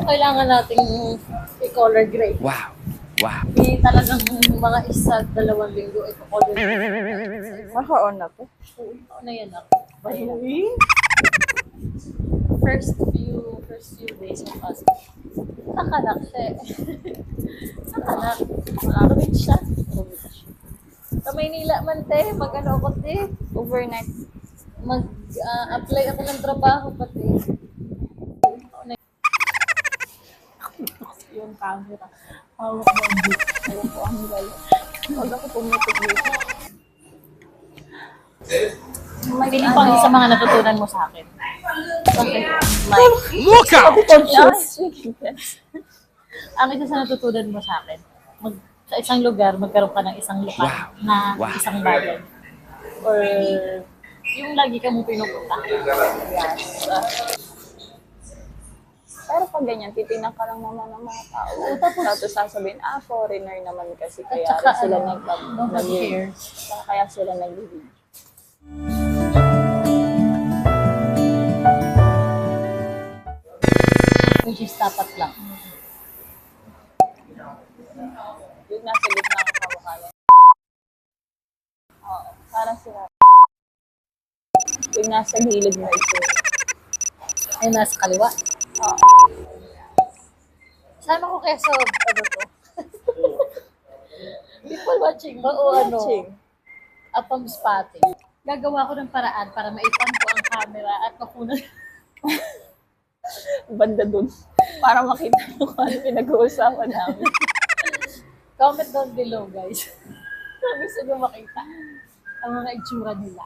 kailangan nating i-color gray. Wow. Wow. Hindi talagang mga 1-2 linggo i-color gray. Maka-on na to. Ano na yan ako? First few days of us. Nakanak siya eh. Nakanak. Makakawin siya. Sa Maynila man te, mag-ano ako te. Overnight. Mag-apply ako ng trabaho pati. Yung camera. Hawak mo ang book. Ayun po ang gala. Huwag ako pumitik dito. Piling pang isa mga natutunan mo sa akin. Okay. Look out! Yes. Ang isa sa natutunan mo sa akin, sa isang lugar, magkaroon ka ng isang lugar Wow. na Wow. isang bayan. Or yung lagi ka mong pinupunta. Yes. Pero pag ganyan, titignan ka lang naman ng mga tao. Tapos sasabihin, foreigner naman kasi. Kaya At saka, sila nobody cares. kaya sila nag-video. Which is dapat lang. Yung nasa gitna ng kamukha niya. Oo, parang sila. Yung nasa gilid mo ito. Ay, nasa kaliwa. Oo. Sama ko kaya sa ano to? People watching ba o ano? Watching. Apam spotting. Gagawa ko ng paraan para maipan ko ang camera at makunan. Banda dun. Para makita mo kung ano pinag-uusapan namin. Comment down below, guys. Kung gusto nyo makita ang mga itsura nila.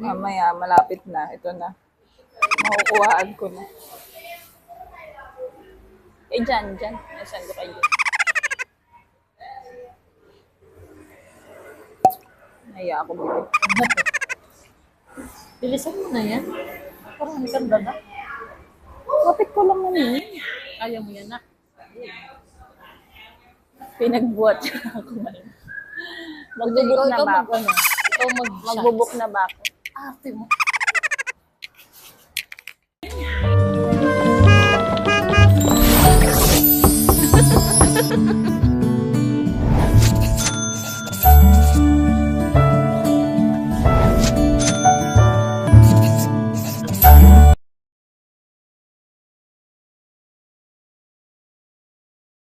Mamaya, malapit na. Ito na. Makukuhaan ko na. Dyan. Nasaan ko kayo? Naya ako bili. Ano to? Bilisan mo na yan. Parang hindi kang dada. Kapit ko lang naman yun. Kaya mo yan na. Pinagbuhat siya ako ngayon. Magbubuk na ba ako? Ikaw Magbubuk na ba ako? Arte mo.